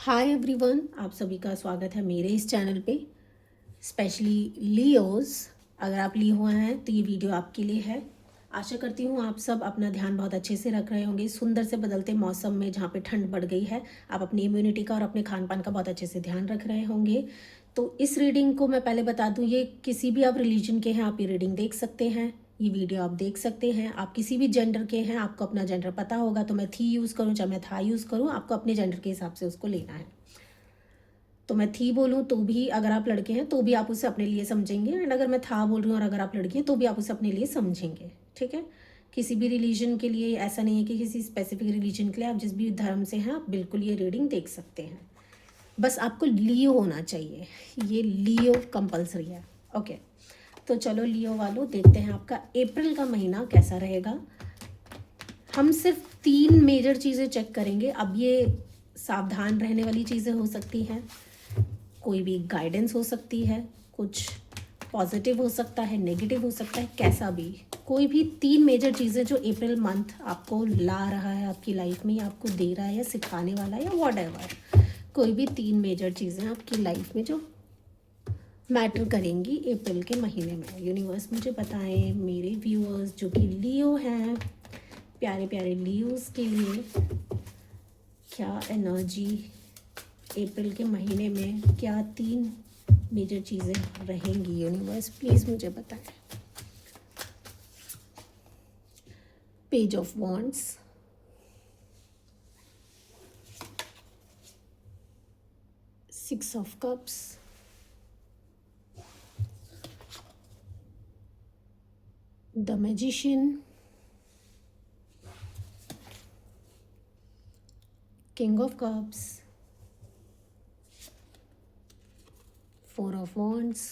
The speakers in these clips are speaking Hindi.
हाय एवरीवन, आप सभी का स्वागत है मेरे इस चैनल पे। स्पेशली लियोज़, अगर आप लियो हैं तो ये वीडियो आपके लिए है। आशा करती हूँ आप सब अपना ध्यान बहुत अच्छे से रख रहे होंगे। सुंदर से बदलते मौसम में जहाँ पे ठंड बढ़ गई है, आप अपनी इम्यूनिटी का और अपने खान पान का बहुत अच्छे से ध्यान रख रहे होंगे। तो इस रीडिंग को मैं पहले बता दूँ, ये किसी भी आप रिलीजन के हैं आप ये रीडिंग देख सकते हैं, ये वीडियो आप देख सकते हैं। आप किसी भी जेंडर के हैं, आपको अपना जेंडर पता होगा, तो मैं थी यूज़ करूँ चाहे मैं था यूज़ करूँ, आपको अपने जेंडर के हिसाब से उसको लेना है। तो मैं थी बोलूँ तो भी, अगर आप लड़के हैं तो भी आप उसे अपने लिए समझेंगे, एंड अगर मैं था बोल रही हूँ और अगर आप लड़की हैं तो भी आप उसे अपने लिए समझेंगे। ठीक है, किसी भी रिलीजन के लिए ऐसा नहीं है कि किसी स्पेसिफिक रिलीजन के लिए, आप जिस भी धर्म से हैं आप बिल्कुल ये रीडिंग देख सकते हैं। बस आपको लियो होना चाहिए, ये लियो कंपलसरी है। ओके, तो चलो लियो वालों, देखते हैं आपका अप्रैल का महीना कैसा रहेगा। हम सिर्फ 3 मेजर चीज़ें चेक करेंगे। अब ये सावधान रहने वाली चीज़ें हो सकती हैं, कोई भी गाइडेंस हो सकती है, कुछ पॉजिटिव हो सकता है, नेगेटिव हो सकता है, कैसा भी। कोई भी 3 मेजर चीज़ें जो अप्रैल मंथ आपको ला रहा है आपकी लाइफ में, या आपको दे रहा है या सिखाने वाला है या व्हाटएवर, कोई भी 3 मेजर चीज़ें आपकी लाइफ में जो मैटर करेंगी अप्रैल के महीने में। यूनिवर्स मुझे बताएं, मेरे व्यूअर्स जो कि लियो हैं, प्यारे प्यारे लियोज़ के लिए क्या एनर्जी अप्रैल के महीने में, क्या 3 मेजर चीज़ें रहेंगी। यूनिवर्स प्लीज़ मुझे बताएं। Page of wands, 6 of cups, the magician, king of cups, 4 of wands,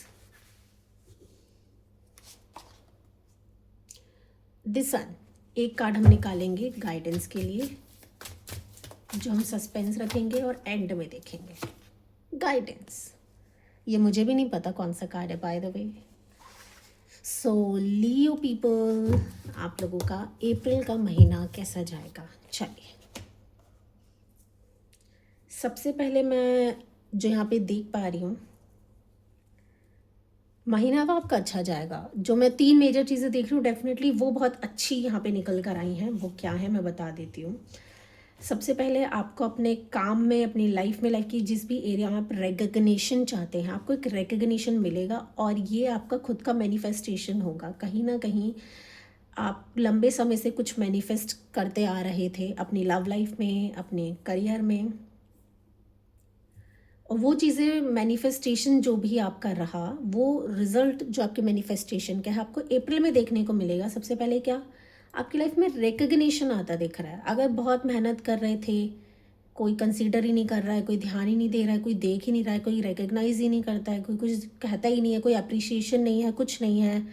the sun. एक कार्ड हम निकालेंगे गाइडेंस के लिए, जो हम सस्पेंस रखेंगे और एंड में देखेंगे। गाइडेंस, ये मुझे भी नहीं पता कौन सा कार्ड है by the way. So Leo people, आप लोगों का अप्रैल का महीना कैसा जाएगा। चलिए, सबसे पहले मैं जो यहाँ पे देख पा रही हूँ, महीना तो आपका अच्छा जाएगा। जो मैं 3 मेजर चीज़ें देख रही हूँ डेफिनेटली वो बहुत अच्छी यहाँ पे निकल कर आई हैं। वो क्या है मैं बता देती हूँ। सबसे पहले आपको अपने काम में, अपनी लाइफ में, लाइफ की जिस भी एरिया में आप रिकग्निशन चाहते हैं, आपको एक रिकग्निशन मिलेगा, और ये आपका खुद का मैनिफेस्टेशन होगा। कहीं ना कहीं आप लंबे समय से कुछ मैनिफेस्ट करते आ रहे थे अपनी लव लाइफ में, अपने करियर में, और वो चीज़ें मैनिफेस्टेशन जो भी आपका रहा, वो रिजल्ट जो आपके मैनिफेस्टेशन का है आपको अप्रैल में देखने को मिलेगा। सबसे पहले क्या, आपकी लाइफ में रिकग्निशन आता दिख रहा है। अगर बहुत मेहनत कर रहे थे, कोई कंसीडर ही नहीं कर रहा है, कोई ध्यान ही नहीं दे रहा है, कोई देख ही नहीं रहा है, कोई रिकग्नाइज ही नहीं करता है, कोई कुछ कहता ही नहीं है, कोई अप्रिशिएशन नहीं है, कुछ नहीं है,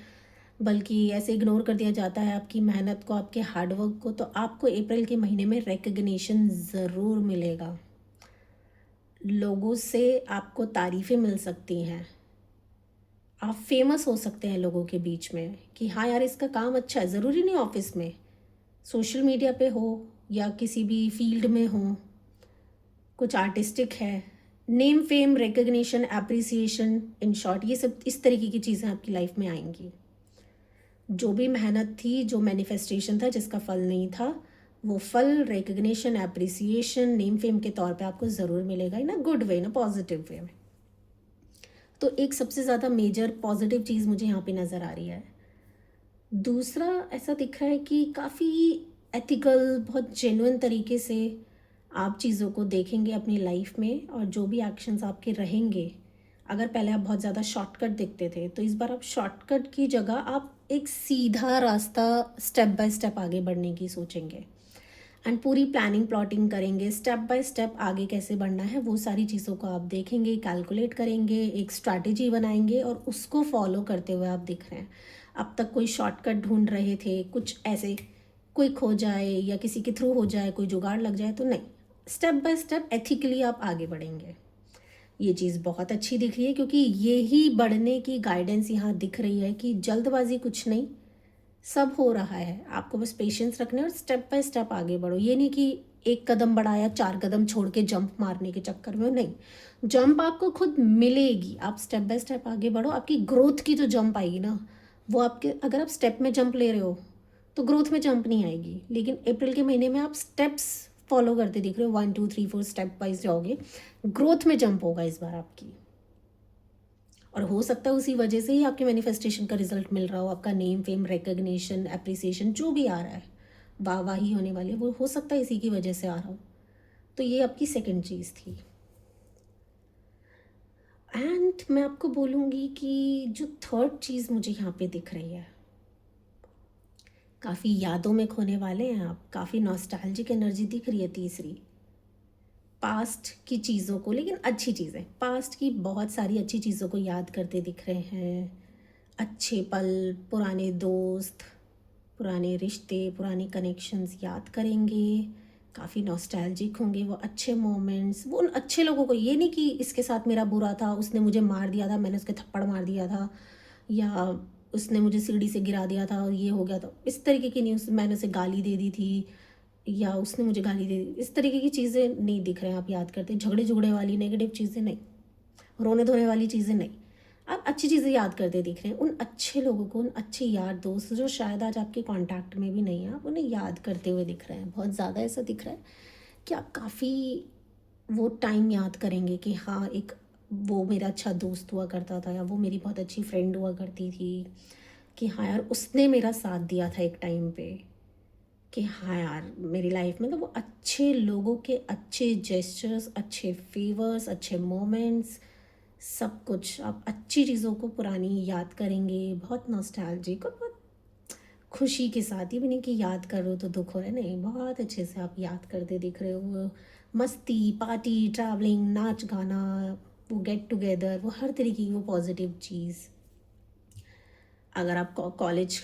बल्कि ऐसे इग्नोर कर दिया जाता है आपकी मेहनत को, आपके हार्डवर्क को, तो आपको अप्रैल के महीने में रिकग्निशन ज़रूर मिलेगा। लोगों से आपको तारीफ़ें मिल सकती हैं, आप फेमस हो सकते हैं लोगों के बीच में कि हाँ यार इसका काम अच्छा है। ज़रूरी नहीं ऑफिस में, सोशल मीडिया पे हो या किसी भी फील्ड में हो, कुछ आर्टिस्टिक है, name fame recognition appreciation, in short ये सब इस तरीके की चीज़ें आपकी लाइफ में आएंगी। जो भी मेहनत थी, जो मैनिफेस्टेशन था जिसका फल नहीं था, वो फल रिकग्निशन, एप्रिसिएशन, नेम फेम के तौर पे आपको ज़रूर मिलेगा, इन a good way, in a positive way में। तो एक सबसे ज़्यादा मेजर पॉजिटिव चीज़ मुझे यहाँ पे नज़र आ रही है। दूसरा, ऐसा दिख रहा है कि काफ़ी एथिकल, बहुत जेन्युइन तरीके से आप चीज़ों को देखेंगे अपनी लाइफ में, और जो भी एक्शंस आपके रहेंगे, अगर पहले आप बहुत ज़्यादा शॉर्टकट देखते थे तो इस बार आप शॉर्टकट की जगह आप एक सीधा रास्ता स्टेप बाय स्टेप आगे बढ़ने की सोचेंगे, एंड पूरी प्लानिंग प्लॉटिंग करेंगे। स्टेप बाय स्टेप आगे कैसे बढ़ना है वो सारी चीज़ों को आप देखेंगे, कैलकुलेट करेंगे, एक स्ट्रैटेजी बनाएंगे और उसको फॉलो करते हुए आप दिख रहे हैं। अब तक कोई शॉर्टकट ढूंढ रहे थे, कुछ ऐसे क्विक हो जाए या किसी के थ्रू हो जाए, कोई जुगाड़ लग जाए, तो नहीं, स्टेप बाय स्टेप एथिकली आप आगे बढ़ेंगे। ये चीज़ बहुत अच्छी दिख रही है, क्योंकि यही बढ़ने की गाइडेंस यहाँ दिख रही है कि जल्दबाजी कुछ नहीं, सब हो रहा है, आपको बस पेशेंस रखना है और स्टेप बाय स्टेप आगे बढ़ो। ये नहीं कि एक कदम बढ़ाया 4 कदम छोड़ के जंप मारने के चक्कर में नहीं। जंप आपको खुद मिलेगी, आप स्टेप बाय स्टेप आगे बढ़ो, आपकी ग्रोथ की जो जंप आएगी ना वो आपके, अगर आप स्टेप में जंप ले रहे हो तो ग्रोथ में जंप नहीं आएगी, लेकिन अप्रैल के महीने में आप स्टेप्स फॉलो करते दिख रहे हो, 1 2 3 4 स्टेप वाइज जाओगे, ग्रोथ में जंप होगा इस बार आपकी। और हो सकता है उसी वजह से ही आपके मैनिफेस्टेशन का रिजल्ट मिल रहा हो, आपका नेम फेम रिकग्निशन एप्रिसिएशन जो भी आ रहा है, वाहवाही होने वाली है, वो हो सकता है इसी की वजह से आ रहा हो। तो ये आपकी सेकंड चीज़ थी। एंड मैं आपको बोलूँगी कि जो थर्ड चीज़ मुझे यहाँ पे दिख रही है, काफ़ी यादों में खोने वाले हैं आप, काफ़ी नॉस्टैल्जिक एनर्जी दिख रही है तीसरी, पास्ट की चीज़ों को, लेकिन अच्छी चीज़ें, पास्ट की बहुत सारी अच्छी चीज़ों को याद करते दिख रहे हैं, अच्छे पल, पुराने दोस्त, पुराने रिश्ते, पुराने कनेक्शंस याद करेंगे, काफ़ी नॉस्टैल्जिक होंगे वो अच्छे मोमेंट्स, वो उन अच्छे लोगों को, ये नहीं कि इसके साथ मेरा बुरा था, उसने मुझे मार दिया था, मैंने उसके थप्पड़ मार दिया था, या उसने मुझे सीढ़ी से गिरा दिया था और ये हो गया था, इस तरीके की नहीं, मैंने उसे गाली दे दी थी या उसने मुझे गाली दे दी, इस तरीके की चीज़ें नहीं दिख रहे हैं आप याद करते, झगड़े झुगड़े वाली नेगेटिव चीज़ें नहीं, रोने धोने वाली चीज़ें नहीं, आप अच्छी चीज़ें याद करते दिख रहे हैं, उन अच्छे लोगों को, उन अच्छे यार दोस्त जो शायद आज आपके कांटेक्ट में भी नहीं है, आप उन्हें याद करते हुए दिख रहे हैं। बहुत ज़्यादा ऐसा दिख रहा है कि आप काफ़ी वो टाइम याद करेंगे कि हाँ, एक वो मेरा अच्छा दोस्त हुआ करता था, या वो मेरी बहुत अच्छी फ्रेंड हुआ करती थी, कि हाँ यार उसने मेरा साथ दिया था एक टाइम पे, कि हाँ यार मेरी लाइफ में तो वो अच्छे लोगों के अच्छे जेस्चर्स, अच्छे फेवर्स, अच्छे मोमेंट्स, सब कुछ आप अच्छी चीज़ों को पुरानी याद करेंगे, बहुत नॉस्टैल्जिक और बहुत खुशी के साथ, ये भी नहीं कि याद कर रहे हो तो दुख हो रहा है, नहीं, बहुत अच्छे से आप याद करते दिख रहे हो, मस्ती, पार्टी, ट्रैवलिंग, नाच गाना, वो गेट टुगेदर, वो हर तरीके की वो पॉजिटिव चीज़। अगर आप कॉलेज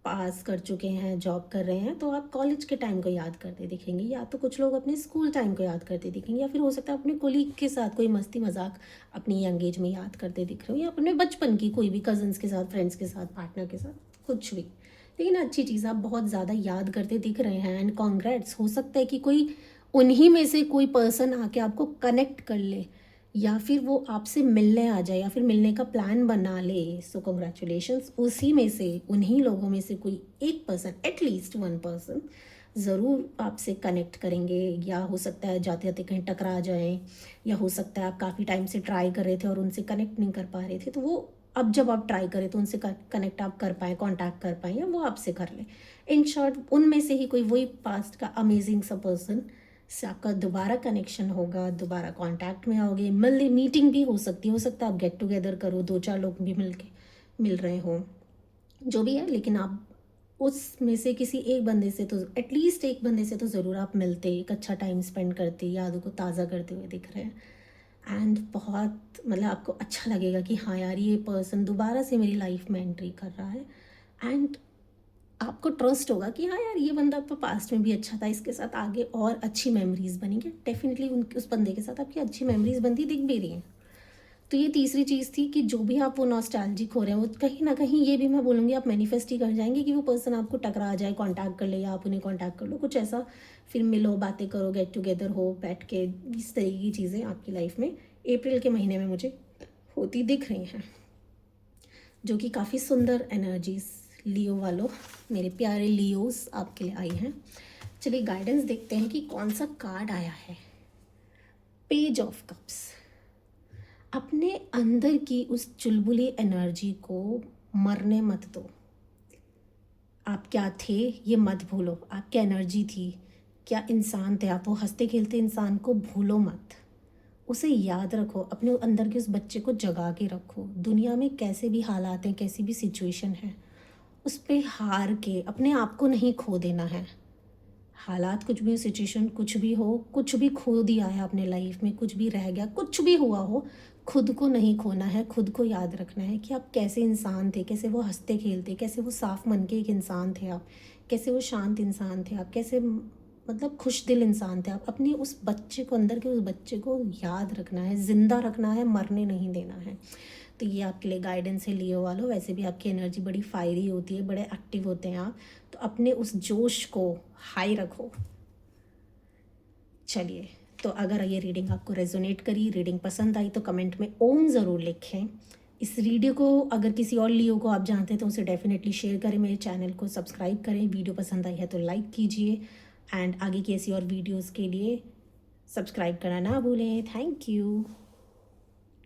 पास कर चुके हैं, जॉब कर रहे हैं, तो आप कॉलेज के टाइम को याद करते दिखेंगे, या तो कुछ लोग अपने स्कूल टाइम को याद करते दिखेंगे, या फिर हो सकता है अपने कोलीग के साथ कोई मस्ती मजाक अपनी यंग एज में याद करते दिख रहे हो, या अपने बचपन की कोई भी कज़न्स के साथ, फ्रेंड्स के साथ, पार्टनर के साथ, कुछ भी, लेकिन अच्छी चीज़ आप बहुत ज़्यादा याद करते दिख रहे हैं। एंड कॉन्ग्रेट्स, हो सकता है कि कोई उन्हीं में से कोई पर्सन आके आपको कनेक्ट कर ले, या फिर वो आपसे मिलने आ जाए, या फिर मिलने का प्लान बना ले, सो कॉन्ग्रेचुलेशंस, उसी में से, उन्हीं लोगों में से कोई एक पर्सन, एटलीस्ट वन पर्सन ज़रूर आपसे कनेक्ट करेंगे, या हो सकता है जाते जाते कहीं टकरा जाएं, या हो सकता है आप काफ़ी टाइम से ट्राई कर रहे थे और उनसे कनेक्ट नहीं कर पा रहे थे, तो वो अब जब आप ट्राई करें तो उनसे कनेक्ट आप कर पाएँ, कांटेक्ट कर पाएँ, या वो आपसे कर लें। इन शॉर्ट, उनमें से ही कोई वही पास्ट का अमेजिंग सा पर्सन से आपका दोबारा कनेक्शन होगा, दोबारा कांटेक्ट में आओगे, मीटिंग भी हो सकता है आप गेट टुगेदर करो, 2 4 लोग भी मिल रहे हों, जो भी है, लेकिन आप उसमें से किसी एक बंदे से तो, एटलीस्ट एक बंदे से तो ज़रूर आप मिलते, एक अच्छा टाइम स्पेंड करते, यादों को ताज़ा करते हुए दिख रहे हैं। एंड बहुत मतलब आपको अच्छा लगेगा कि हाँ यार, ये पर्सन दोबारा से मेरी लाइफ में एंट्री कर रहा है, एंड आपको ट्रस्ट होगा कि हाँ यार, ये बंदा तो पास्ट में भी अच्छा था, इसके साथ आगे और अच्छी मेमोरीज बनेंगी, डेफिनेटली उस बंदे के साथ आपकी अच्छी मेमोरीज बनती दिख भी रही हैं। तो ये तीसरी चीज़ थी कि जो भी आप वो नॉस्टैल्जिक हो रहे हैं, वो कहीं ना कहीं, ये भी मैं बोलूँगी, आप मैनिफेस्ट ही कर जाएंगे कि वो पर्सन आपको टकरा जाए, कांटेक्ट कर ले, या आप उन्हें कांटेक्ट कर लो, कुछ ऐसा, फिर मिलो, बातें करो, गेट टुगेदर हो, बैठ के, इस तरीके की चीज़ें आपकी लाइफ में अप्रैल के महीने में मुझे होती दिख रही हैं, जो कि काफ़ी सुंदर एनर्जीज, लियो वालों, मेरे प्यारे लियोस आपके लिए आई हैं। चलिए गाइडेंस देखते हैं कि कौन सा कार्ड आया है। Page of cups. अपने अंदर की उस चुलबुली एनर्जी को मरने मत दो। आप क्या थे ये मत भूलो, आप क्या एनर्जी थी, क्या इंसान थे आप, वो हंसते खेलते इंसान को भूलो मत, उसे याद रखो, अपने अंदर के उस बच्चे को जगा के रखो। दुनिया में कैसे भी हालात हैं, कैसी भी सिचुएशन है, उस पर हार के अपने आप को नहीं खो देना है। हालात कुछ भी हो, सिचुएशन कुछ भी हो, कुछ भी खो दिया है अपने लाइफ में, कुछ भी रह गया, कुछ भी हुआ हो, खुद को नहीं खोना है, खुद को याद रखना है कि आप कैसे इंसान थे, कैसे वो हंसते खेलते, कैसे वो साफ मन के एक इंसान थे आप, कैसे वो शांत इंसान थे आप, कैसे मतलब खुश दिल इंसान थे आप। अपने उस बच्चे को, अंदर के उस बच्चे को याद रखना है, ज़िंदा रखना है, मरने नहीं देना है। तो ये आपके लिए गाइडेंस है लियो वालों। वैसे भी आपकी एनर्जी बड़ी फायरी होती है, बड़े एक्टिव होते हैं आप, तो अपने उस जोश को हाई रखो। चलिए, तो अगर ये रीडिंग आपको रेजोनेट करी, रीडिंग पसंद आई तो कमेंट में ओम ज़रूर लिखें। इस वीडियो को अगर किसी और लियो को आप जानते हैं तो उसे डेफिनेटली शेयर करें, मेरे चैनल को सब्सक्राइब करें, वीडियो पसंद आई है तो लाइक कीजिए एंड आगे की ऐसी और वीडियोस के लिए सब्सक्राइब करना ना भूलें। Thank you.